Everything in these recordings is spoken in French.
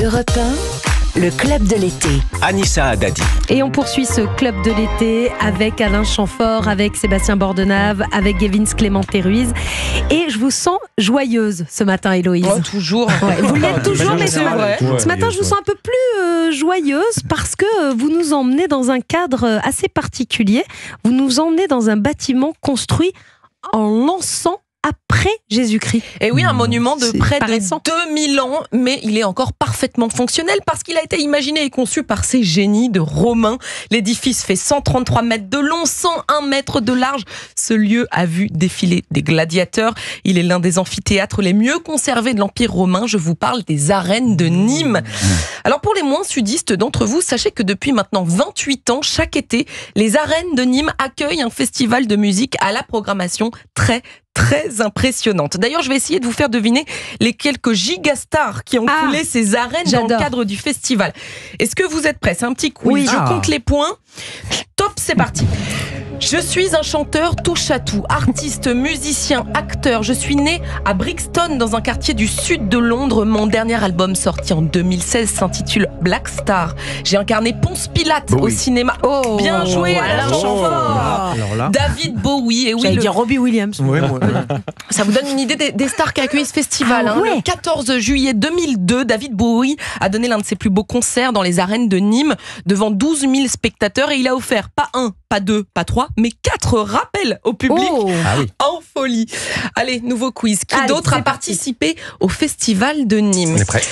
Europe 1, le club de l'été. Anissa Haddadi. Et on poursuit ce club de l'été avec Alain Chamfort, avec Sébastien Bordenave, avec Gavin Clément-Ruiz. Et je vous sens joyeuse ce matin, Héloïse. Oh, toujours. Ouais, vous l'êtes toujours, mais c'est vrai. ce matin, je vous sens un peu plus joyeuse parce que vous nous emmenez dans un cadre assez particulier. Vous nous emmenez dans un bâtiment construit en l'an après Jésus-Christ. Et oui, un monument de près pas de récent. 2000 ans, mais il est encore parfaitement fonctionnel parce qu'il a été imaginé et conçu par ces génies de Romains. L'édifice fait 133 mètres de long, 101 mètres de large. Ce lieu a vu défiler des gladiateurs. Il est l'un des amphithéâtres les mieux conservés de l'Empire romain. Je vous parle des arènes de Nîmes. Alors pour les moins sudistes d'entre vous, sachez que depuis maintenant 28 ans, chaque été, les arènes de Nîmes accueillent un festival de musique à la programmation très impressionnante. D'ailleurs, je vais essayer de vous faire deviner les quelques gigastars qui ont coulé ces arènes dans le cadre du festival. Est-ce que vous êtes prêts? C'est un petit quiz. Oui. Je compte les points. Top, c'est parti. Je suis un chanteur touche à tout, artiste, musicien, acteur. Je suis né à Brixton, dans un quartier du sud de Londres. Mon dernier album sorti en 2016 s'intitule Black Star. J'ai incarné Ponce Pilate au cinéma. Bien joué, Alain Chamfort. David Bowie. Et oui, J'allais dire Robbie Williams. ça vous donne une idée des stars qui accueillent ce festival. Ouais. Le 14 juillet 2002, David Bowie a donné l'un de ses plus beaux concerts dans les arènes de Nîmes devant 12 000 spectateurs et il a offert pas un, pas deux, pas trois, mais 4 rappels au public. En folie. Allez, nouveau quiz. Qui d'autre a participé au festival de Nîmes? On est prêt.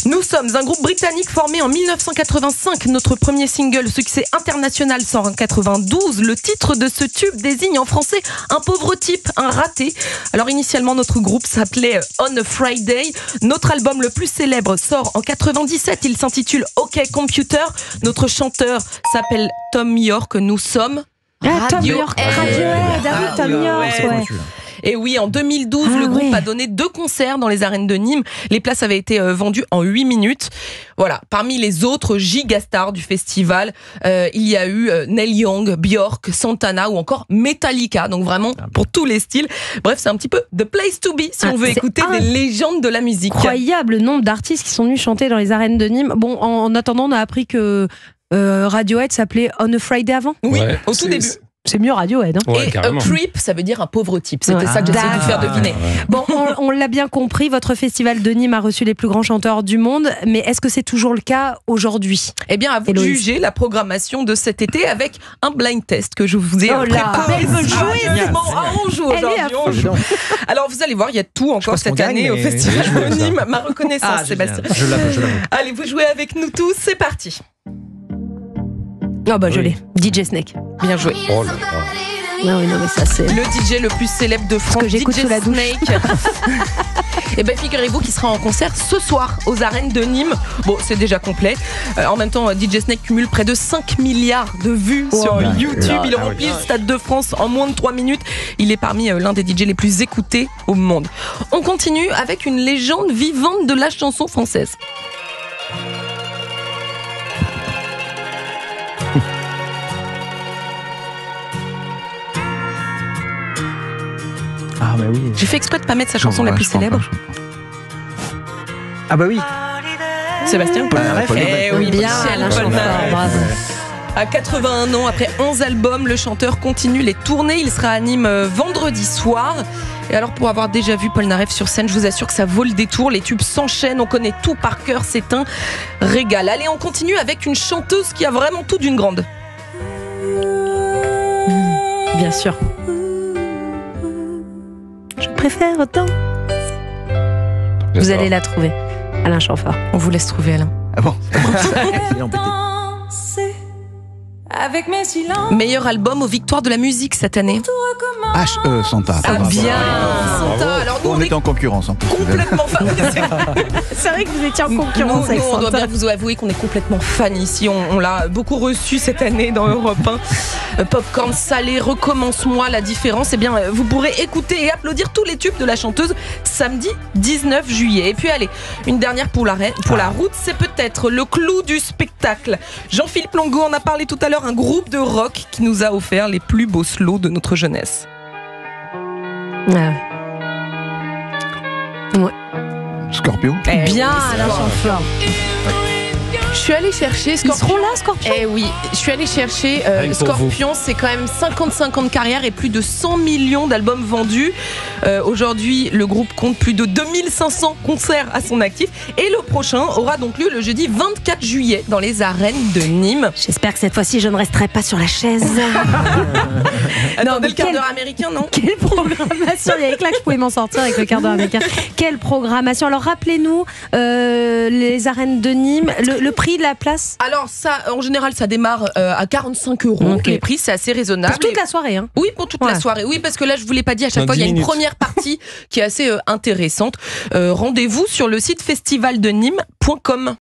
Nous sommes un groupe britannique formé en 1985. Notre premier single, succès international, sort en 92. Le titre de ce tube désigne en français un pauvre type, un raté. Alors initialement, notre groupe s'appelait On a Friday. Notre album le plus célèbre sort en 97. Il s'intitule OK Computer. Notre chanteur s'appelle Tom York. Nous sommes Tom York, Radiohead, Tom York, ouais. Et oui, en 2012, le groupe a donné 2 concerts dans les arènes de Nîmes. Les places avaient été vendues en 8 minutes. Voilà, parmi les autres gigastars du festival, il y a eu Neil Young, Björk, Santana ou encore Metallica. Donc vraiment, pour tous les styles. Bref, c'est un petit peu the place to be si on veut écouter des légendes de la musique. Incroyable nombre d'artistes qui sont venus chanter dans les arènes de Nîmes. Bon, en attendant, on a appris que Radiohead s'appelait On a Friday avant. Oui, au tout début. C'est mieux Radiohead. Hein. Et a creep, ça veut dire un pauvre type. C'était ça que j'essayais de vous faire deviner. Bon, on l'a bien compris, votre festival de Nîmes a reçu les plus grands chanteurs du monde, mais est-ce que c'est toujours le cas aujourd'hui? Eh bien, à vous de juger la programmation de cet été avec un blind test que je vous ai préparé. Elle veut jouer, On joue aujourd'hui. Alors, vous allez voir, il y a tout encore cette année au festival de Nîmes. Ma reconnaissance, Sébastien. Je l'avoue. Allez, vous jouez avec nous tous, c'est parti. Oh bah je l'ai, DJ Snake. Bien joué. Oh là là. Non mais ça c'est le DJ le plus célèbre de France, que j'écoute DJ sous la douche. Snake. Et bien figurez-vous qu'il sera en concert ce soir aux arènes de Nîmes. Bon, c'est déjà complet. En même temps, DJ Snake cumule près de 5 milliards de vues sur YouTube. Il remplit le Stade de France en moins de 3 minutes. Il est parmi l'un des DJ les plus écoutés au monde. On continue avec une légende vivante de la chanson française. Ah bah oui. J'ai fait exprès de pas mettre sa chanson la plus célèbre. Ah bah oui. Sébastien Polnareff. Eh oui, bien, Michel Alain Polnareff. Chamfort, bravo. À 81 ans, après 11 albums, le chanteur continue les tournées. Il sera à Nîmes vendredi soir. Et alors, pour avoir déjà vu Polnareff sur scène, je vous assure que ça vaut le détour. Les tubes s'enchaînent, on connaît tout par cœur. C'est un régal. Allez, on continue avec une chanteuse qui a vraiment tout d'une grande. Bien sûr. Je préfère autant. Vous allez la trouver, Alain Chamfort. On vous laisse trouver, Alain. Ah bon. Il est embêté. Avec mes silences. Meilleur album aux victoires de la musique cette année. Santa. Ah bien, Santa. Alors nous, on était en concurrence. complètement fans. C'est vrai que vous étiez en concurrence Nous, avec on doit Santa. bien vous avouer qu'on est complètement fans ici. On l'a beaucoup reçu cette année dans Europe 1. Popcorn salé, recommence-moi la différence. Eh bien, vous pourrez écouter et applaudir tous les tubes de la chanteuse samedi 19 juillet. Et puis allez, une dernière pour la route, c'est peut-être le clou du spectacle. Jean-Philippe Longo en a parlé tout à l'heure, un groupe de rock qui nous a offert les plus beaux slows de notre jeunesse. Ah ouais. Scorpio. Bien, Alain Chamfort. Je suis allée chercher Ils Scorpion. seront là, Scorpion? Eh oui, je suis allée chercher Rien que pour Scorpion, c'est quand même 55 ans de carrière et plus de 100 millions d'albums vendus. Aujourd'hui, le groupe compte plus de 2500 concerts à son actif et le prochain aura donc lieu le jeudi 24 juillet dans les arènes de Nîmes. J'espère que cette fois-ci, je ne resterai pas sur la chaise. Attendez, mais le quart quel- d'heure américain, non? Quelle programmation! Il y avait que là que je pouvais m'en sortir avec le quart d'heure américain. Quelle programmation! Alors rappelez-nous les arènes de Nîmes, le prix de la place Alors ça, en général, ça démarre à 45 €. Ok. Les prix, c'est assez raisonnable. pour toute la soirée. Hein. Oui, pour toute Ouais. la soirée. Oui, parce que là, je vous l'ai pas dit, à chaque Dans fois, il y a 10 une minutes. première partie qui est assez intéressante. Rendez-vous sur le site festivaldenimes.com.